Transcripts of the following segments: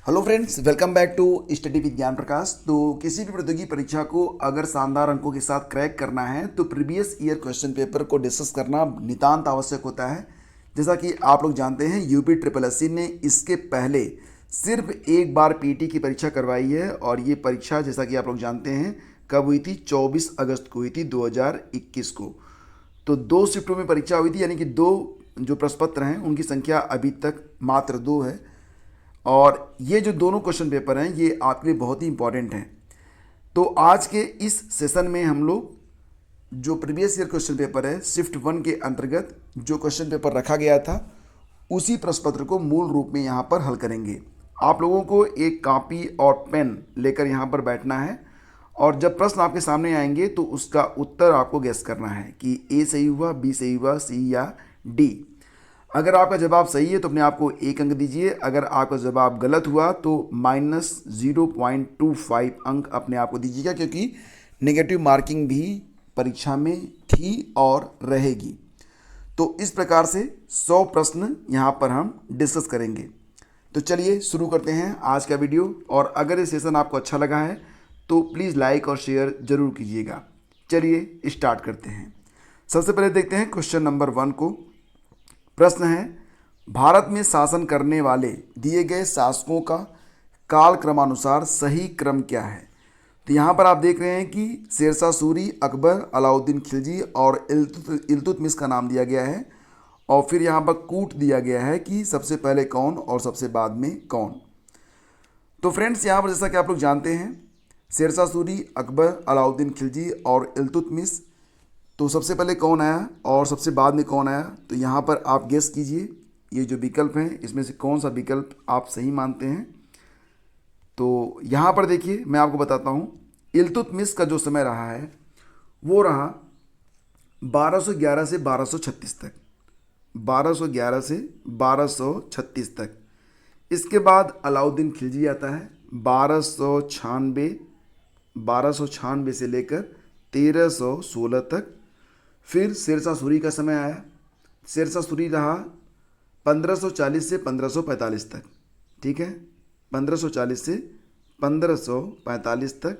Hello friends, welcome back to study with Gyan Prakash. तो किसी भी प्रतियोगी परीक्षा को अगर शानदार अंकों के साथ क्रैक करना है तो प्रीवियस ईयर क्वेश्चन पेपर को डिस्कस करना नितांत आवश्यक होता है। जैसा कि आप लोग जानते हैं, यूपी ट्रिपल एससी ने इसके पहले सिर्फ एक बार पीटी की परीक्षा करवाई है और ये परीक्षा जैसा कि आप लोग जानते हैं कब हुई थी, 24 अगस्त को हुई थी 2021 को। तो दो शिफ्टों में परीक्षा हुई थी, यानी कि दो जो प्रश्न पत्र हैं उनकी संख्या अभी तक मात्र दो है। और ये जो दोनों क्वेश्चन पेपर हैं ये आपके लिए बहुत ही इंपॉर्टेंट हैं। तो आज के इस सेशन में हम लोग जो प्रीवियस ईयर क्वेश्चन पेपर है शिफ्ट वन के अंतर्गत जो क्वेश्चन पेपर रखा गया था उसी प्रश्न पत्र को मूल रूप में यहाँ पर हल करेंगे। आप लोगों को एक कॉपी और पेन लेकर यहाँ पर बैठना है और जब प्रश्न आपके सामने आएंगे तो उसका उत्तर आपको गेस करना है कि ए सही हुआ, बी सही हुआ, सी या डी। अगर आपका जवाब सही है तो अपने आप को एक अंक दीजिए, अगर आपका जवाब गलत हुआ तो -0.25 अंक अपने आप को दीजिएगा, क्योंकि नेगेटिव मार्किंग भी परीक्षा में थी और रहेगी। तो इस प्रकार से 100 प्रश्न यहाँ पर हम डिस्कस करेंगे। तो चलिए शुरू करते हैं आज का वीडियो। और अगर ये सेशन आपको अच्छा लगा है तो प्लीज़ लाइक और शेयर ज़रूर कीजिएगा। चलिए स्टार्ट करते हैं। सबसे पहले देखते हैं क्वेश्चन नंबर 1 को। प्रश्न है, भारत में शासन करने वाले दिए गए शासकों का काल क्रमानुसार सही क्रम क्या है। तो यहाँ पर आप देख रहे हैं कि शेरशाह सूरी, अकबर, अलाउद्दीन खिलजी और इल्तुतमिश का नाम दिया गया है और फिर यहाँ पर कूट दिया गया है कि सबसे पहले कौन और सबसे बाद में कौन। तो फ्रेंड्स, यहाँ पर जैसा कि आप लोग जानते हैं शेरशाह सूरी, अकबर, अलाउद्दीन खिलजी और इल्तुतमिश, तो सबसे पहले कौन आया और सबसे बाद में कौन आया। तो यहाँ पर आप गेस कीजिए, ये जो विकल्प हैं इसमें से कौन सा विकल्प आप सही मानते हैं। तो यहाँ पर देखिए, मैं आपको बताता हूँ, इल्तुतमिश का जो समय रहा है वो रहा 1211 से 1236 तक, 1211 से 1236 तक। इसके बाद अलाउद्दीन खिलजी आता है 1296 से लेकर 1316 तक। फिर शेरशाह सूरी का समय आया, शेरशाह सूरी रहा 1540 से 1545 तक, ठीक है, 1540 से 1545 तक।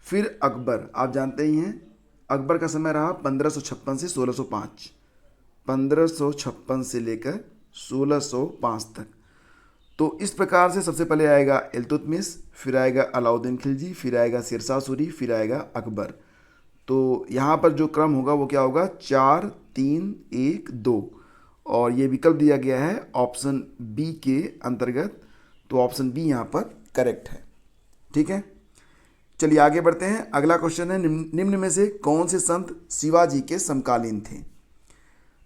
फिर अकबर, आप जानते ही हैं, अकबर का समय रहा 1556 से 1605, 1556 से लेकर 1605 तक। तो इस प्रकार से सबसे पहले आएगा इल्तुतमिश, फिर आएगा अलाउद्दीन खिलजी, फिर आएगा शेरशाह सूरी, फिर आएगा अकबर। तो यहाँ पर जो क्रम होगा वो क्या होगा, 4 3 1 2, और ये विकल्प दिया गया है ऑप्शन बी के अंतर्गत। तो ऑप्शन बी यहाँ पर करेक्ट है, ठीक है। चलिए आगे बढ़ते हैं। अगला क्वेश्चन है, निम्न में से कौन से संत शिवाजी के समकालीन थे।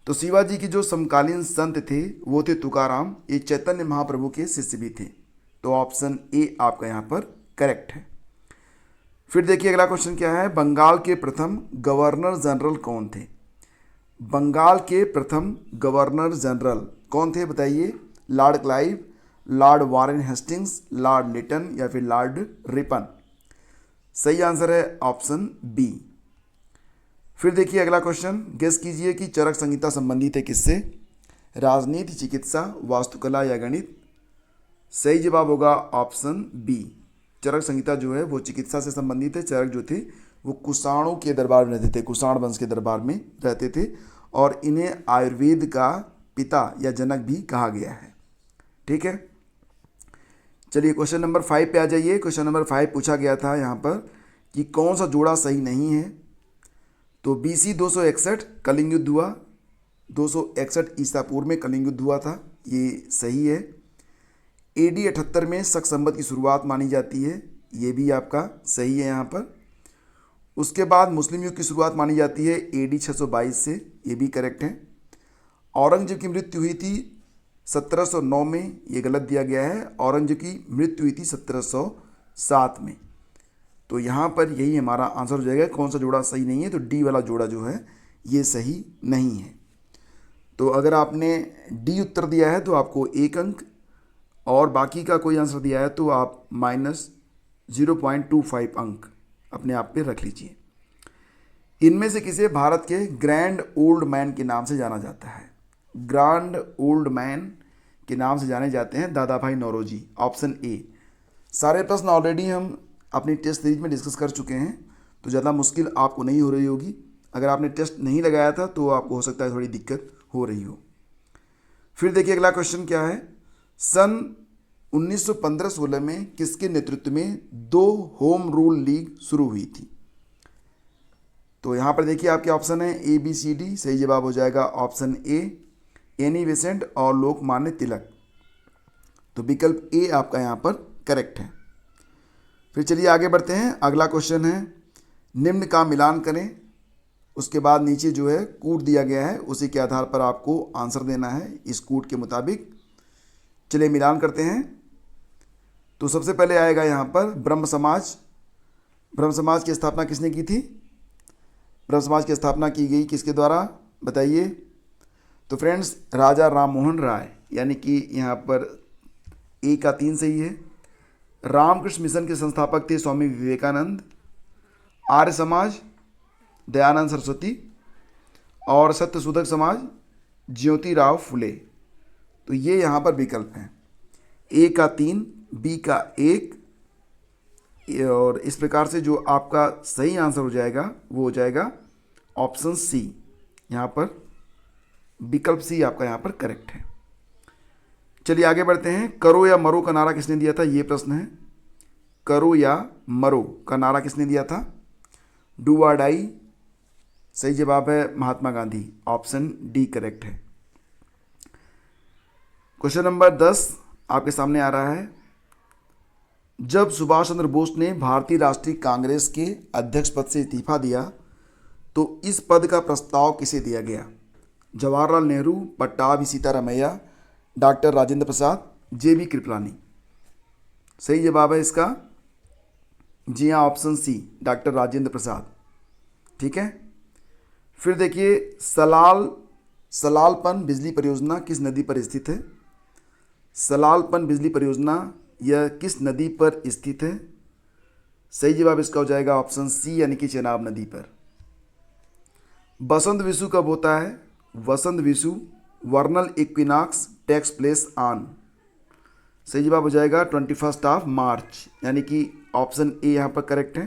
तो शिवाजी के जो समकालीन संत थे वो थे तुकाराम, ये चैतन्य महाप्रभु के शिष्य भी थे। तो ऑप्शन ए आपका यहाँ पर करेक्ट है। फिर देखिए अगला क्वेश्चन क्या है, बंगाल के प्रथम गवर्नर जनरल कौन थे। बंगाल के प्रथम गवर्नर जनरल कौन थे बताइए। Lord Clive, Lord Warren Hastings, Lord Lytton या फिर लॉर्ड रिपन। सही आंसर है ऑप्शन बी। फिर देखिए अगला क्वेश्चन, गेस कीजिए कि चरक संहिता संबंधित है किससे। राजनीति, चिकित्सा, वास्तुकला या गणित। सही जवाब होगा ऑप्शन बी। चरक संहिता जो है वो चिकित्सा से संबंधित है। चरक जो थे वो कुषाणों के दरबार में रहते थे, कुषाण वंश के दरबार में रहते थे और इन्हें आयुर्वेद का पिता या जनक भी कहा गया है, ठीक है। चलिए क्वेश्चन नंबर 5 पे आ जाइए। क्वेश्चन नंबर 5 पूछा गया था यहाँ पर कि कौन सा जोड़ा सही नहीं है। तो BC 261 कलिंग युद्ध हुआ, 261 ईसा पूर्व में कलिंग युद्ध हुआ था, ये सही है। AD 78 में शक संवत की शुरुआत मानी जाती है, ये भी आपका सही है यहाँ पर। उसके बाद मुस्लिम युग की शुरुआत मानी जाती है AD 622 से, ये भी करेक्ट है। औरंगजेब की मृत्यु हुई थी 1709 में, ये गलत दिया गया है। औरंगजेब की मृत्यु हुई थी 1707 में। तो यहाँ पर यही हमारा आंसर हो जाएगा। कौन सा जोड़ा सही नहीं है, तो डी वाला जोड़ा जो है ये सही नहीं है। तो अगर आपने डी उत्तर दिया है तो आपको 1 अंक, और बाकी का कोई आंसर दिया है तो आप -0.25 अंक अपने आप पे रख लीजिए। इनमें से किसे भारत के ग्रैंड ओल्ड मैन के नाम से जाना जाता है। ग्रैंड ओल्ड मैन के नाम से जाने जाते हैं दादा भाई नौरोजी, ऑप्शन ए। सारे प्रश्न ऑलरेडी हम अपनी टेस्ट सीरीज में डिस्कस कर चुके हैं, तो ज़्यादा मुश्किल आपको नहीं हो रही होगी। अगर आपने टेस्ट नहीं लगाया था तो आपको हो सकता है थोड़ी दिक्कत हो रही हो। फिर देखिए अगला क्वेश्चन क्या है। सन 1915-16 में किसके नेतृत्व में 2 होम रूल लीग शुरू हुई थी? तो यहाँ पर देखिए आपके ऑप्शन है ए बी सी डी। सही जवाब हो जाएगा ऑप्शन ए, एनी बेसेंट और लोकमान्य तिलक। तो विकल्प ए आपका यहाँ पर करेक्ट है। फिर चलिए आगे बढ़ते हैं। अगला क्वेश्चन है, निम्न का मिलान करें। उसके बाद नीचे जो है कूट दिया गया है, उसी के आधार पर आपको आंसर देना है इस कूट के मुताबिक। चलिए मिलान करते हैं। तो सबसे पहले आएगा यहाँ पर ब्रह्म समाज। ब्रह्म समाज की स्थापना किसने की थी? ब्रह्म समाज की स्थापना की गई किसके द्वारा, बताइए? तो फ्रेंड्स राजा राम मोहन राय, यानी कि यहाँ पर ए का 3 सही है। रामकृष्ण मिशन के संस्थापक थे स्वामी विवेकानंद। आर्य समाज दयानंद सरस्वती। और सत्यशोधक समाज ज्योतिराव फुले। तो ये यहाँ पर विकल्प हैं, ए का 3, बी का 1, और इस प्रकार से जो आपका सही आंसर हो जाएगा वो हो जाएगा ऑप्शन सी। यहाँ पर विकल्प सी आपका यहाँ पर करेक्ट है। चलिए आगे बढ़ते हैं। करो या मरो का नारा किसने दिया था, ये प्रश्न है। करो या मरो का नारा किसने दिया था? डू और डाई। सही जवाब है Mahatma Gandhi, option D correct है। क्वेश्चन नंबर 10 आपके सामने आ रहा है। जब सुभाष चंद्र बोस ने भारतीय राष्ट्रीय कांग्रेस के अध्यक्ष पद से इस्तीफा दिया तो इस पद का प्रस्ताव किसे दिया गया? Jawaharlal Nehru, Pattabhi Sitaramayya, doctor Rajendra Prasad, JB. कृपलानी। सही जवाब है इसका जी हाँ, option C, doctor Rajendra Prasad. ठीक है। फिर देखिए सलालपन बिजली परियोजना किस नदी पर स्थित है? सलालपन बिजली परियोजना यह किस नदी पर स्थित है? सही जवाब इसका हो जाएगा ऑप्शन सी, यानी कि चेनाब नदी पर। बसंत विषु कब होता है? वसंत Vishu वर्नल equinox takes place on. सही जवाब हो जाएगा 21 मार्च, यानी कि ऑप्शन ए यहाँ पर करेक्ट है।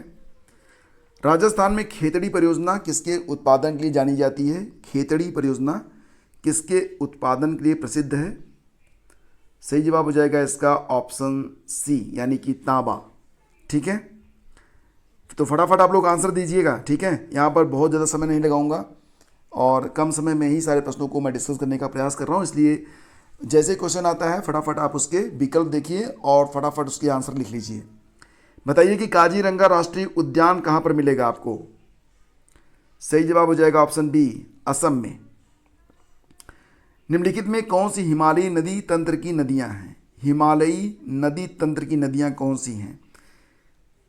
राजस्थान में खेतड़ी परियोजना किसके उत्पादन के लिए जानी जाती है? खेतड़ी परियोजना किसके उत्पादन के लिए प्रसिद्ध है? सही जवाब हो जाएगा इसका ऑप्शन सी, यानी कि तांबा। ठीक है, तो फटाफट आप लोग आंसर दीजिएगा। ठीक है, यहाँ पर बहुत ज़्यादा समय नहीं लगाऊंगा और कम समय में ही सारे प्रश्नों को मैं डिस्कस करने का प्रयास कर रहा हूँ, इसलिए जैसे क्वेश्चन आता है फटाफट आप उसके विकल्प देखिए और फटाफट उसके आंसर लिख लीजिए। बताइए कि काजीरंगा राष्ट्रीय उद्यान कहाँ पर मिलेगा आपको? सही जवाब हो जाएगा ऑप्शन बी, असम में। निम्नलिखित में कौन सी हिमालयी नदी तंत्र की नदियां हैं? हिमालयी नदी तंत्र की नदियां कौन सी हैं?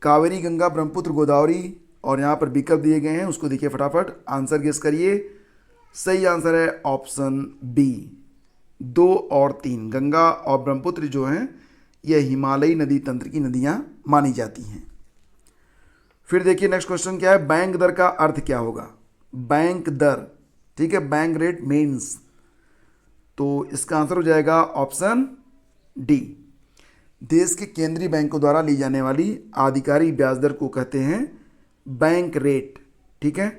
कावेरी, गंगा, ब्रह्मपुत्र, गोदावरी। और यहाँ पर विकल्प दिए गए हैं, उसको देखिए फटाफट, आंसर गेस करिए। सही आंसर है ऑप्शन बी, 2 और 3। गंगा और ब्रह्मपुत्र जो हैं यह हिमालयी नदी तंत्र की नदियां मानी जाती हैं। फिर देखिए नेक्स्ट क्वेश्चन क्या है, बैंक दर का अर्थ क्या होगा? बैंक दर, ठीक है, बैंक रेट मीन्स। तो इसका आंसर हो जाएगा ऑप्शन डी। देश के केंद्रीय बैंकों द्वारा ली जाने वाली आधिकारिक ब्याज दर को कहते हैं बैंक रेट। ठीक है।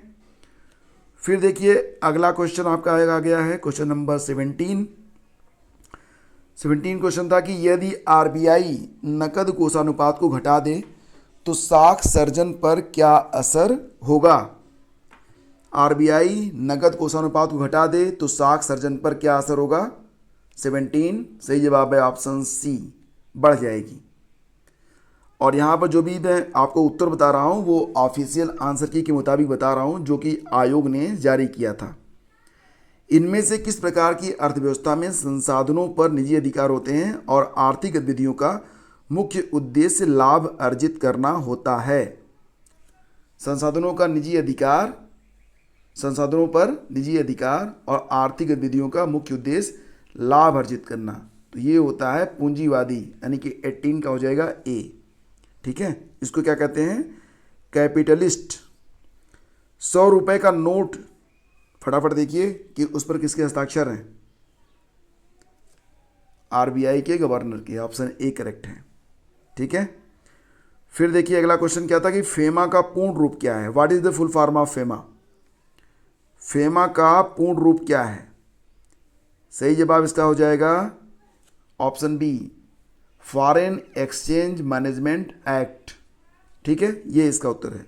फिर देखिए अगला क्वेश्चन आपका आ गया है, क्वेश्चन नंबर 17 क्वेश्चन था कि यदि आरबीआई नकद कोषानुपात को घटा दे तो साख सर्जन पर क्या असर होगा? आरबीआई नकद कोषानुपात को घटा दे तो साख सर्जन पर क्या असर होगा? 17 सही जवाब है ऑप्शन सी, बढ़ जाएगी। और यहाँ पर जो भी मैं आपको उत्तर बता रहा हूँ वो ऑफिशियल आंसर की के मुताबिक बता रहा हूँ, जो कि आयोग ने जारी किया था। इनमें से किस प्रकार की अर्थव्यवस्था में संसाधनों पर निजी अधिकार होते हैं और आर्थिक गतिविधियों का मुख्य उद्देश्य लाभ अर्जित करना होता है? संसाधनों पर निजी अधिकार और आर्थिक गतिविधियों का मुख्य उद्देश्य लाभ अर्जित करना, तो ये होता है पूंजीवादी, यानी कि 18 का हो जाएगा ए। ठीक है, इसको क्या कहते हैं? कैपिटलिस्ट। 100 रुपये का नोट, फटाफट देखिए कि उस पर किसके हस्ताक्षर हैं। आरबीआई के गवर्नर की, ऑप्शन ए करेक्ट है। ठीक है, फिर देखिए अगला क्वेश्चन क्या था कि फेमा का पूर्ण रूप क्या है। What is the full form of FEMA. FEMA का पूर्ण रूप क्या है। सही जवाब इसका हो जाएगा option B, foreign exchange management act. ठीक है, ये इसका उत्तर है।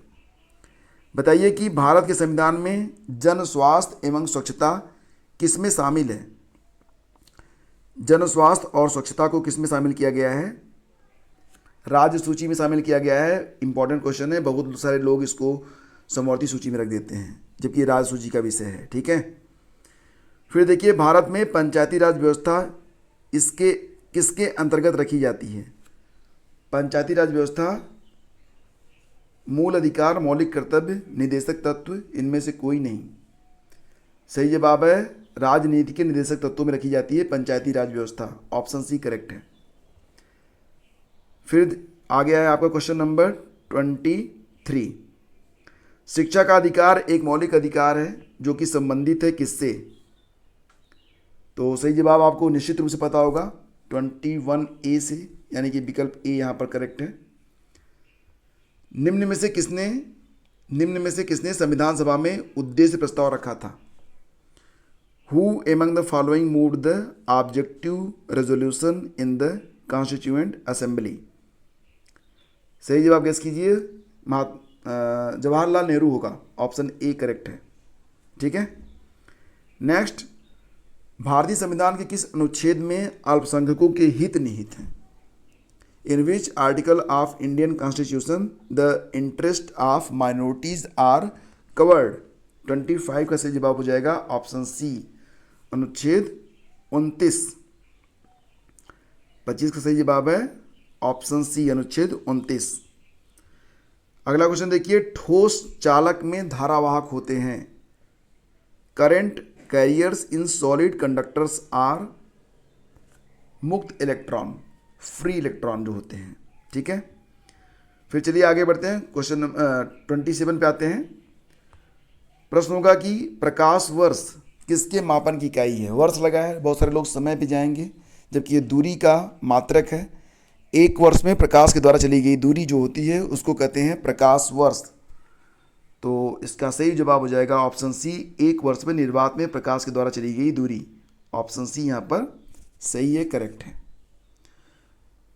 बताइए कि भारत के संविधान में जन स्वास्थ्य एवं स्वच्छता किसमें शामिल है। जन स्वास्थ्य और स्वच्छता को किसमें शामिल किया गया है। राज्य सूची में शामिल किया गया है। इंपॉर्टेंट क्वेश्चन है, बहुत सारे लोग इसको समवर्ती सूची में रख देते हैं जबकि ये राज्य सूची का विषय है। ठीक है, फिर देखिए भारत में पंचायती राज व्यवस्था इसके किसके अंतर्गत रखी जाती है। पंचायती राज व्यवस्था मूल अधिकार, मौलिक कर्तव्य, निदेशक तत्व, इनमें से कोई नहीं। सही जवाब है राजनीति के निदेशक तत्वों में रखी जाती है पंचायती राज व्यवस्था, ऑप्शन सी करेक्ट है। फिर आ गया है आपका क्वेश्चन नंबर 23। शिक्षा का अधिकार एक मौलिक अधिकार है जो कि संबंधित है किससे। तो सही जवाब आपको निश्चित रूप से पता होगा 21A से, यानी कि विकल्प ए यहाँ पर करेक्ट है। निम्न में से किसने संविधान सभा में उद्देश्य प्रस्ताव रखा था। Who among the following moved the objective resolution in the constituent assembly. सही जवाब गेस कीजिए, जवाहरलाल नेहरू होगा, ऑप्शन ए करेक्ट है। ठीक है, नेक्स्ट, भारतीय संविधान के किस अनुच्छेद में अल्पसंख्यकों के हित निहित हैं। In which article of Indian constitution the interest of minorities are covered. 25 का सही जवाब हो जाएगा ऑप्शन सी, अनुच्छेद 29। 25 का सही जवाब है ऑप्शन सी, अनुच्छेद 29। अगला क्वेश्चन देखिए, ठोस चालक में धारावाहक होते हैं। Current carriers in solid conductors are मुक्त इलेक्ट्रॉन, फ्री इलेक्ट्रॉन जो होते हैं। ठीक है, फिर चलिए आगे बढ़ते हैं, क्वेश्चन नंबर 27 पे आते हैं। प्रश्न होगा कि प्रकाश वर्ष किसके मापन की इकाई है। वर्ष लगा है, बहुत सारे लोग समय पे जाएंगे, जबकि ये दूरी का मात्रक है। एक वर्ष में प्रकाश के द्वारा चली गई दूरी जो होती है उसको कहते हैं प्रकाश वर्ष। तो इसका सही जवाब हो जाएगा ऑप्शन सी, एक वर्ष में निर्वात में प्रकाश के द्वारा चली गई दूरी, ऑप्शन सी यहाँ पर सही है, करेक्ट है।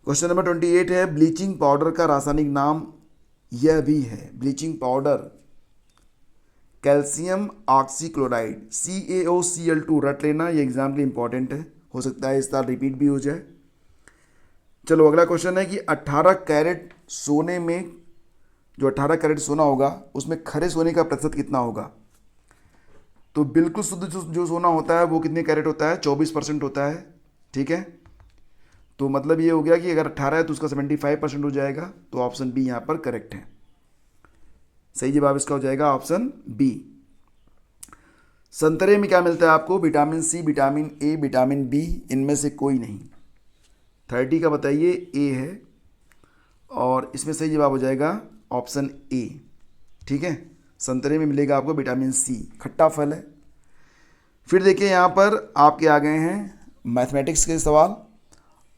क्वेश्चन नंबर 28 है, ब्लीचिंग पाउडर का रासायनिक नाम यह भी है। Bleaching powder calcium oxychloride, CaOCl2, रट लेना, ये एग्जाम के लिए इंपॉर्टेंट है, हो सकता है इस साल रिपीट भी हो जाए। चलो अगला क्वेश्चन है कि 18 कैरेट सोने में, जो 18 कैरेट सोना होगा उसमें खरे सोने का प्रतिशत कितना होगा। तो बिल्कुल शुद्ध जो सोना होता है वो कितने कैरेट होता है, 24% होता है। ठीक है, तो मतलब ये हो गया कि अगर 18 है तो उसका 75% हो जाएगा, तो ऑप्शन बी यहाँ पर करेक्ट है। सही जवाब इसका हो जाएगा ऑप्शन बी। संतरे में क्या मिलता है आपको, vitamin C, vitamin A, vitamin B, इनमें से कोई नहीं। 30 का बताइए, ए है, और इसमें सही जवाब हो जाएगा ऑप्शन ए। ठीक है, संतरे में मिलेगा आपको विटामिन सी, खट्टा फल है। फिर देखिए यहाँ पर आपके आ गए हैं मैथमेटिक्स के सवाल,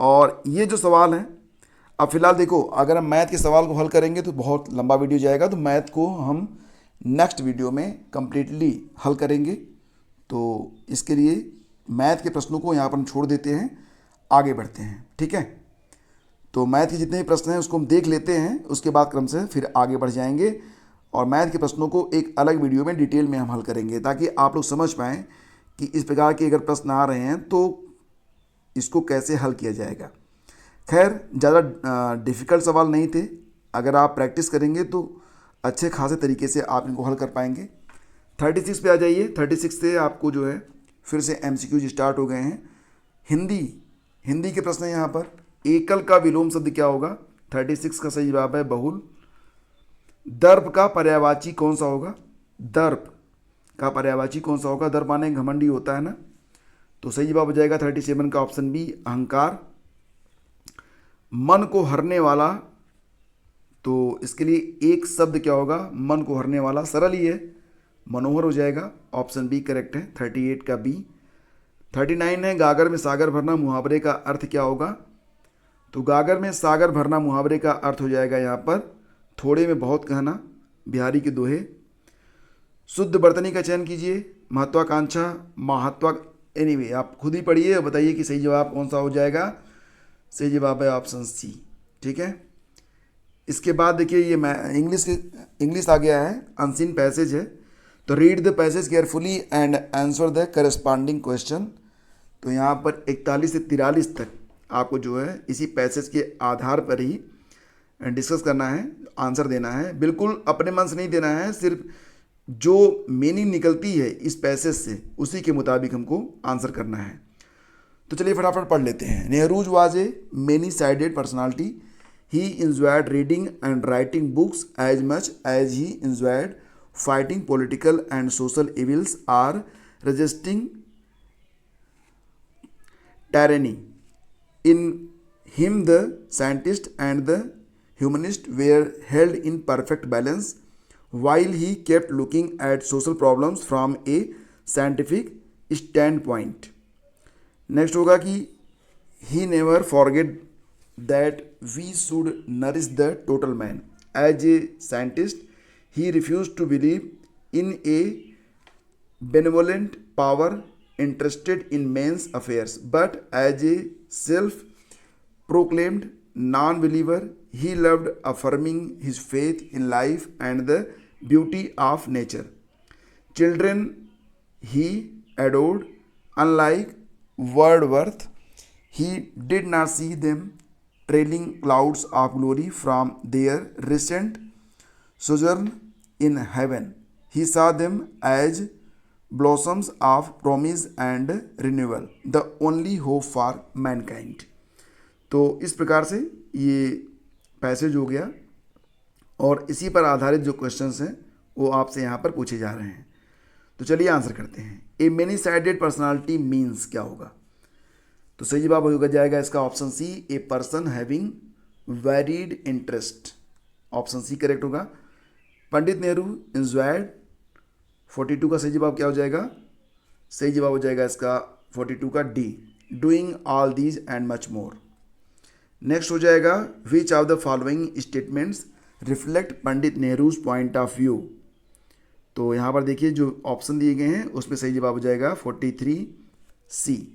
और ये जो सवाल हैं, अब फिलहाल देखो, अगर हम मैथ के सवाल को हल करेंगे तो बहुत लंबा वीडियो जाएगा, तो मैथ को हम नेक्स्ट वीडियो में कंप्लीटली हल करेंगे। तो इसके लिए मैथ के प्रश्नों को यहाँ पर हम छोड़ देते हैं, आगे बढ़ते हैं। ठीक है, तो मैथ के जितने भी प्रश्न हैं उसको हम देख लेते हैं, उसके बाद क्रम से फिर आगे बढ़ जाएंगे और मैथ के प्रश्नों को एक अलग वीडियो में डिटेल में हम हल करेंगे, ताकि आप लोग समझ पाएँ कि इस प्रकार के अगर प्रश्न आ रहे हैं तो इसको कैसे हल किया जाएगा। खैर ज़्यादा डिफ़िकल्ट सवाल नहीं थे, अगर आप प्रैक्टिस करेंगे तो अच्छे खासे तरीके से आप इनको हल कर पाएंगे। 36 पे आ जाइए। 36 से आपको जो है फिर से MCQs स्टार्ट हो गए हैं। हिंदी के प्रश्न हैं यहाँ पर। एकल का विलोम शब्द क्या होगा। 36 का सही जवाब है बहुल। दर्प का पर्यायवाची कौन सा होगा। दर्प का पर्यायवाची कौन सा होगा। दर्प माने घमंडी होता है ना, तो सही जवाब हो जाएगा 37 का ऑप्शन बी, अहंकार। मन को हरने वाला, तो इसके लिए एक शब्द क्या होगा। मन को हरने वाला सरल ही है, मनोहर हो जाएगा, ऑप्शन बी करेक्ट है 38 का बी। 39 है गागर में सागर भरना, मुहावरे का अर्थ क्या होगा? तो गागर में सागर भरना मुहावरे का अर्थ हो जाएगा यहाँ पर थोड़े में बहुत कहना, बिहारी के दोहे। शुद्ध बर्तनी का चयन कीजिए, महत्वाकांक्षा, महत्वा एनीवे आप खुद ही पढ़िए और बताइए कि सही जवाब कौन सा हो जाएगा। सही जवाब है ऑप्शन सी। ठीक है, इसके बाद देखिए ये मैं इंग्लिश आ गया है, अनसीन पैसेज है। तो read the passage carefully and answer the corresponding question. तो यहाँ पर 41 से 43 तक आपको जो है इसी पैसेज के आधार पर ही डिस्कस करना है, आंसर देना है। बिल्कुल अपने मन से नहीं देना है, सिर्फ जो मीनिंग निकलती है इस पैसेज से उसी के मुताबिक हमको आंसर करना है। तो चलिए फटाफट पढ़ लेते हैं। Nehru's was a many sided personality. He enjoyed reading and writing books as much as he enjoyed fighting political and social evils or resisting tyranny. In him, the scientist and the humanist were held in perfect balance, while he kept looking at social problems from a scientific standpoint. Next होगा कि he never forget that we should nourish the total man. As a scientist, he refused to believe in a benevolent power interested in men's affairs, but as a self-proclaimed non-believer, he loved affirming his faith in life and the beauty of nature. Children he adored. Unlike Wordsworth, he did not see them trailing clouds of glory from their recent sojourn in heaven. He saw them as blossoms of promise and renewal, the only hope for mankind. तो इस प्रकार से ये passage हो गया और इसी पर आधारित जो क्वेश्चंस हैं वो आपसे यहाँ पर पूछे जा रहे हैं। तो चलिए आंसर करते हैं। A many sided personality means क्या होगा? तो सही जवाब होगा जाएगा इसका option C, a person having varied interest. Option C correct होगा। पंडित नेहरू इंजॉयड, 42 का सही जवाब क्या हो जाएगा? सही जवाब हो जाएगा इसका 42 का D, doing all these and much more. Next हो जाएगा विच of the following statements reflect Pandit Nehru's point of view. तो यहाँ पर देखिए जो ऑप्शन दिए गए हैं उसमें सही जवाब हो जाएगा 43 C,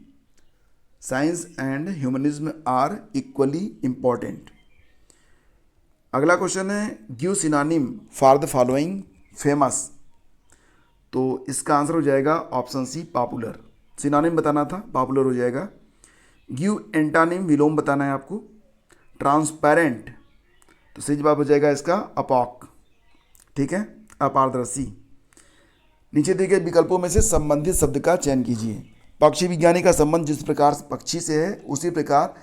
science and humanism are equally important. अगला क्वेश्चन है give synonym for the following famous. तो इसका आंसर हो जाएगा ऑप्शन सी, पॉपुलर। सिनोनिम बताना था, पॉपुलर हो जाएगा। गिव एंटानिम, विलोम बताना है आपको। ट्रांसपेरेंट, तो सही जवाब हो जाएगा इसका अपॉक। ठीक है, अपारदर्शी। नीचे दिए गए विकल्पों में से संबंधित शब्द का चयन कीजिए। पक्षी विज्ञानी का संबंध जिस प्रकार पक्षी से है उसी प्रकार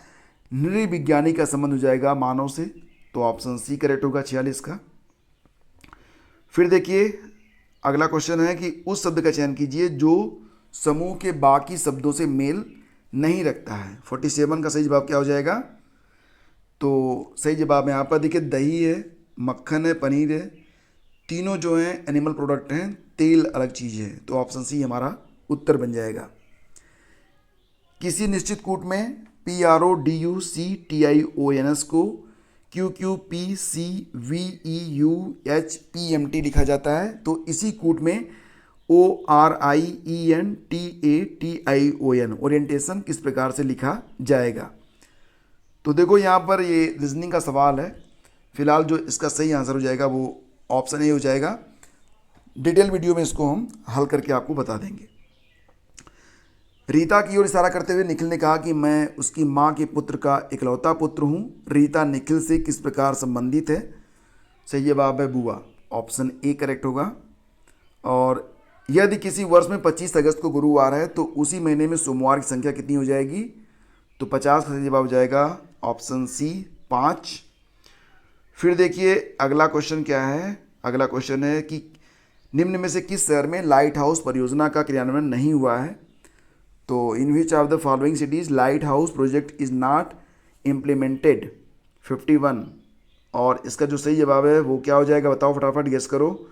नृविज्ञानी का संबंध हो जाएगा मानव से। तो ऑप्शन सी करेक्ट होगा 46 का। फिर देखिए अगला क्वेश्चन है कि उस शब्द का चयन कीजिए जो समूह के बाकी शब्दों से मेल नहीं रखता है। 47 का सही जवाब क्या हो जाएगा? तो सही जवाब यहाँ पर देखिए दही है, मक्खन है, पनीर है, तीनों जो हैं एनिमल प्रोडक्ट हैं, तेल अलग चीज़ है। तो ऑप्शन सी हमारा उत्तर बन जाएगा। किसी निश्चित कूट में PRODUCTIONS को QQPCVEUHPMT लिखा जाता है। तो इसी कूट में ORIENTATION ओरिएंटेशन किस प्रकार से लिखा जाएगा? तो देखो यहाँ पर ये रीजनिंग का सवाल है। फिलहाल जो इसका सही आंसर हो जाएगा वो ऑप्शन ए हो जाएगा। डिटेल वीडियो में इसको हम हल करके आपको बता देंगे। रीता की ओर इशारा करते हुए निखिल ने कहा कि मैं उसकी मां के पुत्र का इकलौता पुत्र हूं। रीता निखिल से किस प्रकार संबंधित है? सही जवाब है बुआ, ऑप्शन ए करेक्ट होगा। और यदि किसी वर्ष में 25 अगस्त को गुरुवार है तो उसी महीने में सोमवार की संख्या कितनी हो जाएगी? तो 50 का सही जवाब हो जाएगा ऑप्शन सी 5। फिर देखिए अगला क्वेश्चन क्या है? अगला क्वेश्चन है कि निम्न में से किस शहर में लाइट हाउस परियोजना का क्रियान्वयन नहीं हुआ है? तो in which of the following cities light house project is not implemented? 51। और इसका जो सही जवाब है वो क्या हो जाएगा? बताओ फटाफट, गेस करो।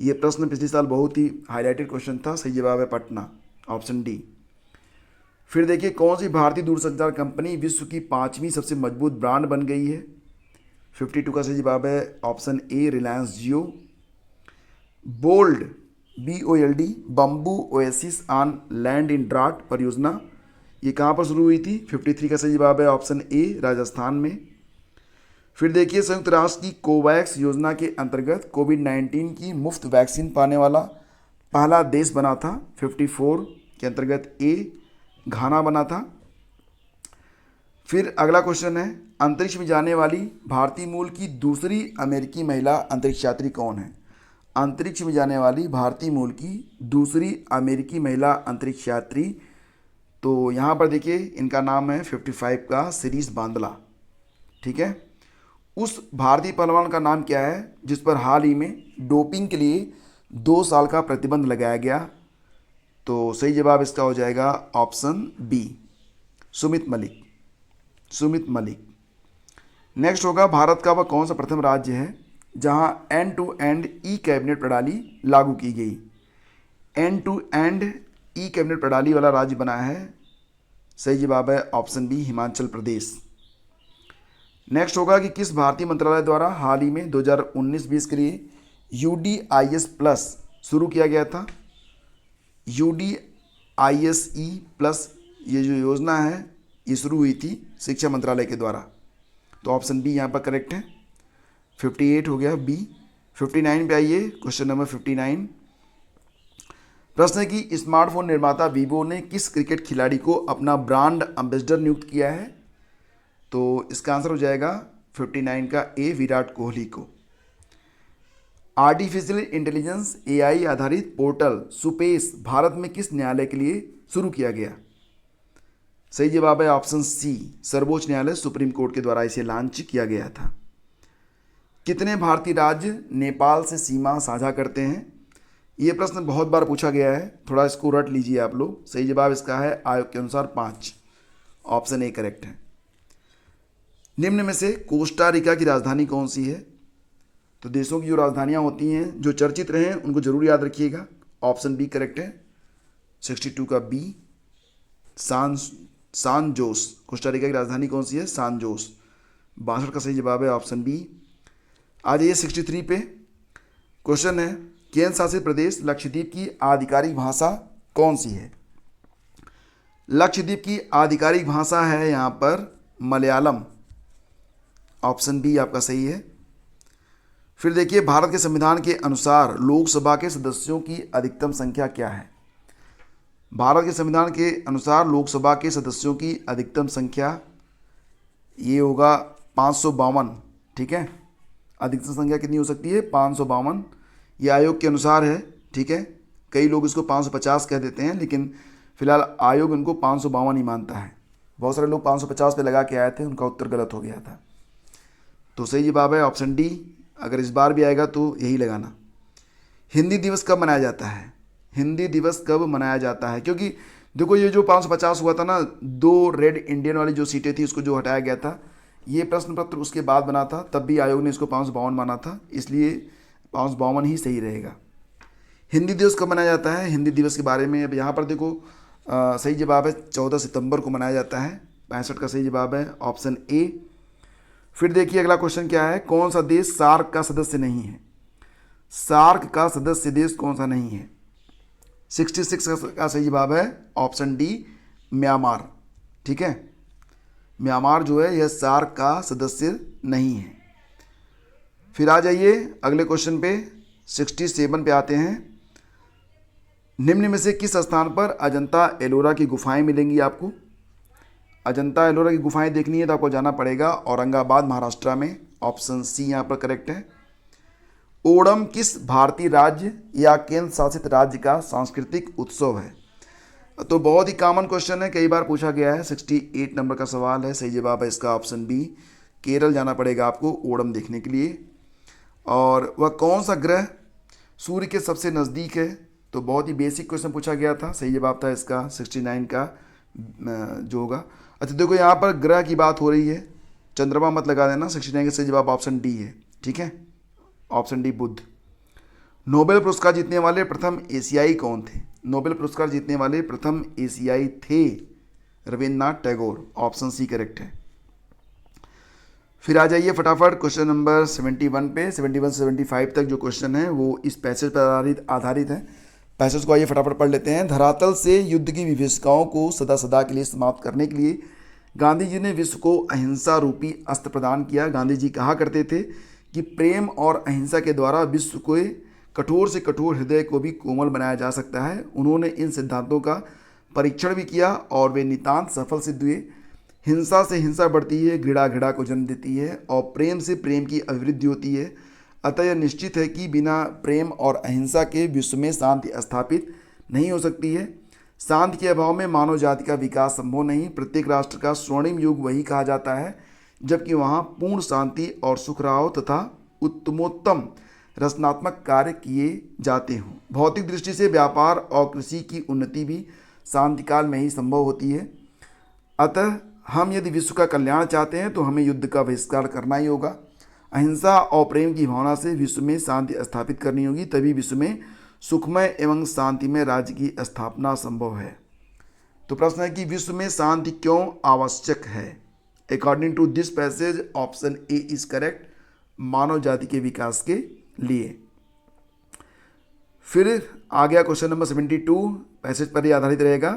ये प्रश्न पिछले साल बहुत ही हाईलाइटेड क्वेश्चन था। सही जवाब है पटना, ऑप्शन डी। फिर देखिए कौन सी भारतीय दूरसंचार कंपनी विश्व की 5वीं सबसे मजबूत ब्रांड बन गई है। 52 का सही जवाब है option A Reliance Jio. Bold BOLD bamboo oasis on land in drought परियोजना ये कहाँ पर शुरू हुई थी। 53 का सही जवाब है ऑप्शन ए राजस्थान में। फिर देखिए संयुक्त राष्ट्र की कोवैक्स योजना के अंतर्गत कोविड-19 की मुफ्त वैक्सीन पाने वाला पहला देश बना था। 54 के अंतर्गत ए घाना बना था। फिर अगला क्वेश्चन है अंतरिक्ष में जाने वाली भारतीय मूल की दूसरी अमेरिकी महिला अंतरिक्ष यात्री कौन है। अंतरिक्ष में जाने वाली भारतीय मूल की दूसरी अमेरिकी महिला अंतरिक्ष यात्री, तो यहाँ पर देखिए इनका नाम है 55 का शिरीष बांदला। ठीक है, उस भारतीय पहलवान का नाम क्या है जिस पर हाल ही में डोपिंग के लिए 2 साल का प्रतिबंध लगाया गया। तो सही जवाब इसका हो जाएगा option B Sumit Malik. Sumit Malik. Next होगा भारत का वह कौन सा प्रथम राज्य है जहां end to end e cabinet प्रणाली लागू की गई। End to end e cabinet प्रणाली वाला राज्य बना है। सही जवाब है option B Himachal Pradesh. Next होगा कि किस भारतीय मंत्रालय द्वारा हाल ही में 2019-20 के लिए UDIS प्लस शुरू किया गया था। UDISE प्लस ये जो योजना है ये शुरू हुई थी शिक्षा मंत्रालय के द्वारा। तो ऑप्शन बी यहाँ पर करेक्ट है। 58 हो गया बी। 59 पे आइए, क्वेश्चन नंबर 59। प्रश्न है कि स्मार्टफोन निर्माता वीवो ने किस क्रिकेट खिलाड़ी को अपना ब्रांड एम्बेसडर नियुक्त किया है। तो इसका आंसर हो जाएगा 59 का ए विराट कोहली को। आर्टिफिशियल इंटेलिजेंस AI आधारित पोर्टल सुपेस भारत में किस न्यायालय के लिए शुरू किया गया। सही जवाब है ऑप्शन सी सर्वोच्च न्यायालय सुप्रीम कोर्ट के द्वारा इसे लॉन्च किया गया था। कितने भारतीय राज्य नेपाल से सीमा साझा करते हैं। ये प्रश्न बहुत बार पूछा गया है, थोड़ा इसको रट लीजिए आप लोग। सही जवाब इसका है आयोग के अनुसार 5, ऑप्शन ए करेक्ट है। निम्न में से कोस्टा रिका की राजधानी कौन सी है। तो देशों की जो राजधानियां होती हैं जो चर्चित रहे हैं उनको जरूर याद रखिएगा। ऑप्शन बी करेक्ट है। 62 का बी सान जोस। कोस्टा रिका की राजधानी कौन सी है, सान जोस। 62 का सही जवाब है ऑप्शन बी। आ जाइए 63 पे। क्वेश्चन है केंद्र शासित प्रदेश लक्षद्वीप की आधिकारिक भाषा कौन सी है। लक्षद्वीप की आधिकारिक भाषा है यहाँ पर मलयालम। ऑप्शन बी आपका सही है। फिर देखिए भारत के संविधान के अनुसार लोकसभा के सदस्यों की अधिकतम संख्या क्या है। भारत के संविधान के अनुसार लोकसभा के सदस्यों की अधिकतम संख्या ये होगा 552। ठीक है, अधिकतम संख्या कितनी हो सकती है 552। ये आयोग के अनुसार है। ठीक है, कई लोग इसको 550 कह देते हैं लेकिन फिलहाल आयोग इनको 552 ही मानता है। बहुत सारे लोग 550 पे लगा के आए थे, उनका उत्तर गलत हो गया था। तो सही जवाब है ऑप्शन डी। अगर इस बार भी आएगा तो यही लगाना। हिंदी दिवस कब मनाया जाता है। हिंदी दिवस कब मनाया जाता है, क्योंकि देखो ये जो 550 हुआ था ना, 2 रेड इंडियन वाली जो सीटें थी उसको जो हटाया गया था, ये प्रश्न पत्र उसके बाद बना था, तब भी आयोग ने इसको 552 माना था, इसलिए 552 ही सही रहेगा। हिंदी दिवस कब मनाया जाता है। हिंदी दिवस के बारे में अब यहाँ पर देखो सही जवाब है 14 सितंबर को मनाया जाता है। 65 का सही जवाब है ऑप्शन ए। फिर देखिए अगला क्वेश्चन क्या है, कौन सा देश सार्क का सदस्य नहीं है। सार्क का सदस्य देश कौन सा नहीं है। 66 का सही जवाब है ऑप्शन डी म्यांमार। ठीक है, म्यांमार जो है यह सार्क का सदस्य नहीं है। फिर आ जाइए अगले क्वेश्चन पे 67 पे आते हैं। निम्न में से किस स्थान पर अजंता एलोरा की गुफाएं मिलेंगी आपको। अजंता एलोरा की गुफाएं देखनी है तो आपको जाना पड़ेगा औरंगाबाद महाराष्ट्र में। ऑप्शन सी यहाँ पर करेक्ट है। ओणम किस भारतीय राज्य या केंद्र शासित राज्य का सांस्कृतिक उत्सव है। तो बहुत ही कॉमन क्वेश्चन है, कई बार पूछा गया है। 68 नंबर का सवाल है। सही जवाब है इसका ऑप्शन बी केरल जाना पड़ेगा आपको ओणम देखने के लिए। और वह कौन सा ग्रह सूर्य के सबसे नज़दीक है। तो बहुत ही बेसिक क्वेश्चन पूछा गया था। सही जवाब था इसका 69 का जो होगा। अच्छा देखो यहाँ पर ग्रह की बात हो रही है, चंद्रमा मत लगा देना। 69 का सही जवाब ऑप्शन डी है। ठीक है, ऑप्शन डी बुध। नोबेल पुरस्कार जीतने वाले प्रथम एशियाई कौन थे। नोबेल पुरस्कार जीतने वाले प्रथम एशियाई थे Rabindranath Tagore, option C correct है। फिर आ जाइए फटाफट क्वेश्चन नंबर 71 पे। 71 से 75 तक जो क्वेश्चन है वो इस पैसेज पर आधारित है। पैसेज को आइए फटाफट पढ़ लेते हैं। धरातल से युद्ध की विभीषिकाओं को सदा सदा के लिए समाप्त करने के लिए गांधी जी ने विश्व को अहिंसा रूपी अस्त्र प्रदान किया। गांधी जी कहा करते थे कि प्रेम और अहिंसा के द्वारा विश्व के कठोर से कठोर हृदय को भी कोमल बनाया जा सकता है। उन्होंने इन सिद्धांतों का परीक्षण भी किया और वे नितांत सफल सिद्ध हुए। हिंसा से हिंसा बढ़ती है, घृणा घृणा को जन्म देती है और प्रेम से प्रेम की अभिवृद्धि होती है। अतः यह निश्चित है कि बिना प्रेम और अहिंसा के विश्व में शांति स्थापित नहीं हो सकती है। शांति के अभाव में मानव जाति का विकास संभव नहीं। प्रत्येक राष्ट्र का स्वर्णिम युग वही कहा जाता है जबकि वहाँ पूर्ण शांति और सुख रहा हो तथा उत्तमोत्तम रचनात्मक कार्य किए जाते हों। भौतिक दृष्टि से व्यापार और कृषि की उन्नति भी शांतिकाल में ही संभव होती है। अतः हम यदि विश्व का कल्याण चाहते हैं तो हमें युद्ध का बहिष्कार करना ही होगा। अहिंसा और प्रेम की भावना से विश्व में शांति स्थापित करनी होगी, तभी विश्व में सुखमय एवं शांतिमय राज्य की स्थापना संभव है। तो प्रश्न है कि विश्व में शांति क्यों आवश्यक है? According to this passage option A is correct, मानव जाति के विकास के लिए। फिर आ गया क्वेश्चन नंबर 72, पैसेज पर ही आधारित रहेगा।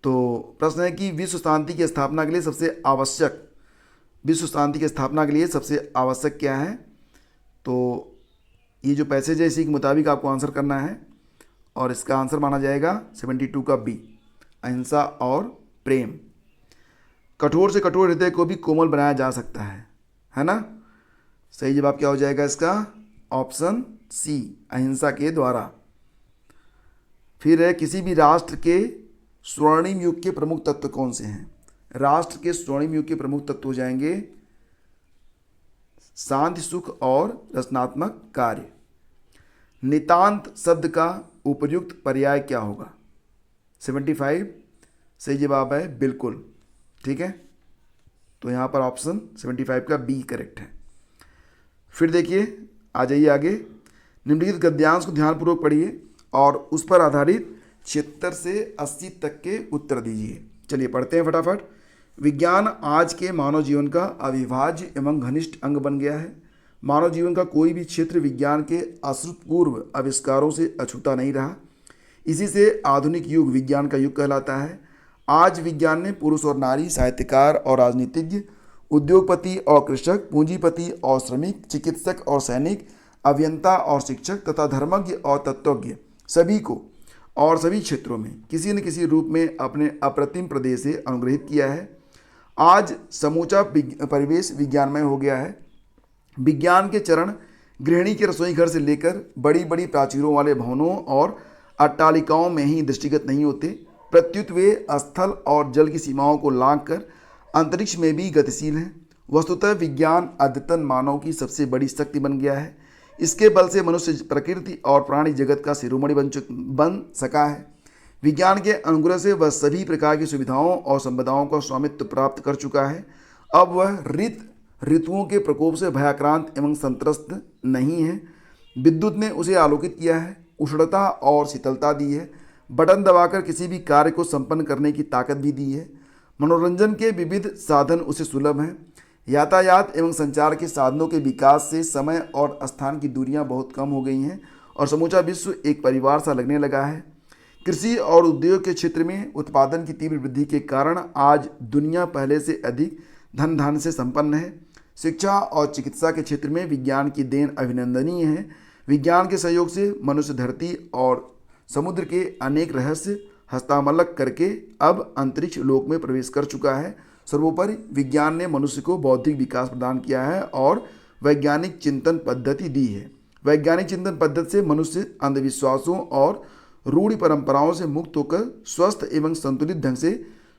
तो प्रश्न है कि विश्व शांति की स्थापना के लिए सबसे आवश्यक, विश्व शांति की स्थापना के लिए सबसे आवश्यक क्या है? तो ये जो पैसेज है इसी के मुताबिक आपको आंसर करना है और इसका आंसर माना जाएगा 72 का बी, अहिंसा और प्रेम। कठोर से कठोर हृदय को भी कोमल बनाया जा सकता है ना? सही जवाब क्या हो जाएगा इसका? ऑप्शन सी, अहिंसा के द्वारा। फिर है किसी भी राष्ट्र के स्वर्णिम युग के प्रमुख तत्व कौन से हैं? राष्ट्र के स्वर्णिम युग के प्रमुख तत्व हो जाएंगे शांति, सुख और रचनात्मक कार्य। नितांत शब्द का उपयुक्त पर्याय क्या होगा? 75 सही जवाब है, बिल्कुल ठीक है। तो यहाँ पर ऑप्शन 75 का बी करेक्ट है। फिर देखिए, आ जाइए आगे। निम्नलिखित गद्यांश को ध्यानपूर्वक पढ़िए और उस पर आधारित 76 से 80 तक के उत्तर दीजिए। चलिए पढ़ते हैं फटाफट। विज्ञान आज के मानव जीवन का अविभाज्य एवं घनिष्ठ अंग बन गया है। मानव जीवन का कोई भी क्षेत्र विज्ञान के अश्रुतपूर्व आविष्कारों से अछूता नहीं रहा। इसी से आधुनिक युग विज्ञान का युग कहलाता है। आज विज्ञान ने पुरुष और नारी, साहित्यकार और राजनीतिज्ञ, उद्योगपति और कृषक, पूंजीपति और श्रमिक, चिकित्सक और सैनिक, अभियंता और शिक्षक तथा धर्मज्ञ और तत्वज्ञ सभी को और सभी क्षेत्रों में किसी न किसी रूप में अपने अप्रतिम प्रदेश से अनुग्रहित किया है। आज समूचा परिवेश विज्ञानमय हो गया है। विज्ञान के चरण गृहिणी के रसोई घर से लेकर बड़ी बड़ी प्राचीरों वाले भवनों और अट्टालिकाओं में ही दृष्टिगत नहीं होते, प्रत्युत वे स्थल और जल की सीमाओं को लांघ कर अंतरिक्ष में भी गतिशील हैं। वस्तुतः विज्ञान अद्यतन मानव की सबसे बड़ी शक्ति बन गया है। इसके बल से मनुष्य प्रकृति और प्राणी जगत का शिरोमणि बन सका है। विज्ञान के अनुग्रह से वह सभी प्रकार की सुविधाओं और संपदाओं का स्वामित्व प्राप्त कर चुका है। अब वह ऋतुओं के प्रकोप से भयाक्रांत एवं संत्रस्त नहीं है। विद्युत ने उसे आलोकित किया है, उष्णता और शीतलता दी है, बटन दबाकर किसी भी कार्य को संपन्न करने की ताकत भी दी है। मनोरंजन के विविध साधन उसे सुलभ हैं। यातायात एवं संचार के साधनों के विकास से समय और स्थान की दूरियां बहुत कम हो गई हैं और समूचा विश्व एक परिवार सा लगने लगा है। कृषि और उद्योग के क्षेत्र में उत्पादन की तीव्र वृद्धि के कारण आज दुनिया पहले से अधिक धन धान्य से संपन्न है। शिक्षा और चिकित्सा के क्षेत्र में विज्ञान की देन अभिनंदनीय है। विज्ञान के सहयोग से मनुष्य धरती और समुद्र के अनेक रहस्य हस्तामलक करके अब अंतरिक्ष लोक में प्रवेश कर चुका है। सर्वोपरि विज्ञान ने मनुष्य को बौद्धिक विकास प्रदान किया है और वैज्ञानिक चिंतन पद्धति दी है। वैज्ञानिक चिंतन पद्धति से मनुष्य अंधविश्वासों और रूढ़ि परंपराओं से मुक्त होकर स्वस्थ एवं संतुलित ढंग से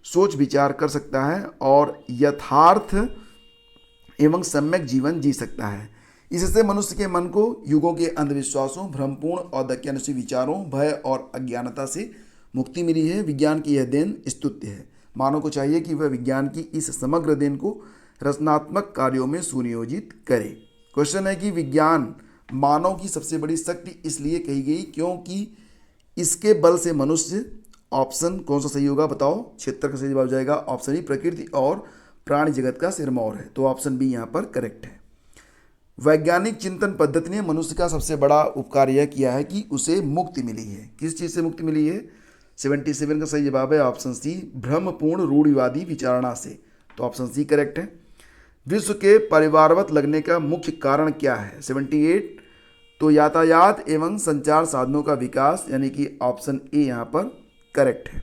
सोच विचार कर सकता है और यथार्थ एवं सम्यक जीवन जी सकता है। इससे मनुष्य के मन को युगों के अंधविश्वासों, भ्रमपूर्ण और दक्यानुसी विचारों, भय और अज्ञानता से मुक्ति मिली है। विज्ञान की यह देन स्तुत्य है। मानव को चाहिए कि वह विज्ञान की इस समग्र देन को रचनात्मक कार्यों में सुनियोजित करे। क्वेश्चन है कि विज्ञान मानव की सबसे बड़ी शक्ति इसलिए कही गई क्योंकि इसके बल से मनुष्य ऑप्शन कौन सा सही होगा बताओ। 76 का सही जवाब हो जाएगा ऑप्शन ई, प्रकृति और प्राणी जगत का सिरमौर है। तो ऑप्शन बी यहाँ पर करेक्ट है। वैज्ञानिक चिंतन पद्धति ने मनुष्य का सबसे बड़ा उपकार यह किया है कि उसे मुक्ति मिली है। किस चीज़ से मुक्ति मिली है? 77 का सही जवाब है ऑप्शन सी, भ्रमपूर्ण रूढ़िवादी विचारणा से। तो ऑप्शन सी करेक्ट है। विश्व के परिवारवत लगने का मुख्य कारण क्या है? 78, तो यातायात एवं संचार साधनों का विकास, यानी कि ऑप्शन ए यहाँ पर करेक्ट है।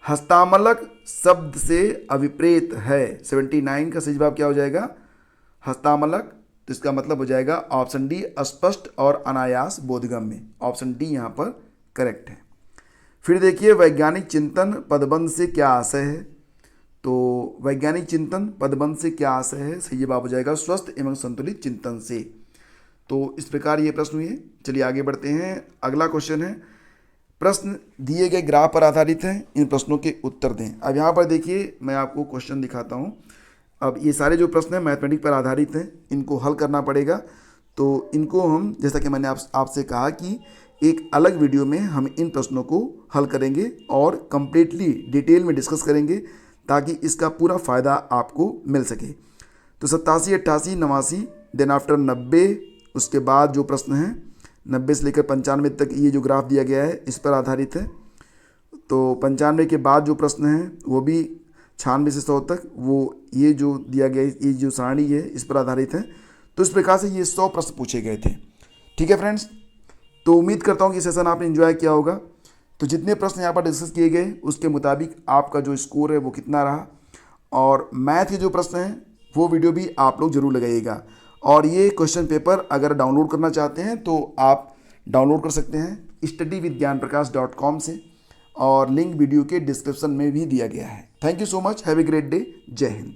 हस्तामलक शब्द से अभिप्रेत है। 79 का सही जवाब क्या हो जाएगा? हस्तामलक, तो इसका मतलब हो जाएगा ऑप्शन डी, अस्पष्ट और अनायास बोधगम्य। ऑप्शन डी यहाँ पर करेक्ट है। फिर देखिए, वैज्ञानिक चिंतन पदबंध से क्या आशय है? तो वैज्ञानिक चिंतन पदबंध से क्या आशय है? सही जवाब हो जाएगा स्वस्थ एवं संतुलित चिंतन से। तो इस प्रकार ये प्रश्न हुए। चलिए आगे बढ़ते हैं। अगला क्वेश्चन है, प्रश्न दिए गए ग्राफ पर आधारित हैं, इन प्रश्नों के उत्तर दें। अब यहाँ पर देखिए मैं आपको क्वेश्चन दिखाता हूँ। अब ये सारे जो प्रश्न हैं मैथमेटिक्स पर आधारित हैं, इनको हल करना पड़ेगा। तो इनको हम, जैसा कि मैंने आपसे कहा कि एक अलग वीडियो में हम इन प्रश्नों को हल करेंगे और कंप्लीटली डिटेल में डिस्कस करेंगे, ताकि इसका पूरा फ़ायदा आपको मिल सके। तो 87, 88, 89, देन आफ्टर 90, उसके बाद जो प्रश्न हैं 90 से लेकर 95 तक ये जो ग्राफ दिया गया है इस पर आधारित है। तो 95 के बाद जो प्रश्न हैं वो भी 96 से 100 तक, वो ये जो दिया गया है, ये जो सारणी है इस पर आधारित है। तो इस प्रकार से ये 100 प्रश्न पूछे गए थे। ठीक है फ्रेंड्स, तो उम्मीद करता हूँ कि सेशन आपने एंजॉय किया होगा। तो जितने प्रश्न यहाँ पर डिस्कस किए गए उसके मुताबिक आपका जो स्कोर है वो कितना रहा, और मैथ के जो प्रश्न हैं वो वीडियो भी आप लोग जरूर लगाइएगा। और ये क्वेश्चन पेपर अगर डाउनलोड करना चाहते हैं तो आप डाउनलोड कर सकते हैं studyvidgyanprakash.com से, और लिंक वीडियो के डिस्क्रिप्शन में भी दिया गया है। Thank you so much, have a great day, जय हिंद।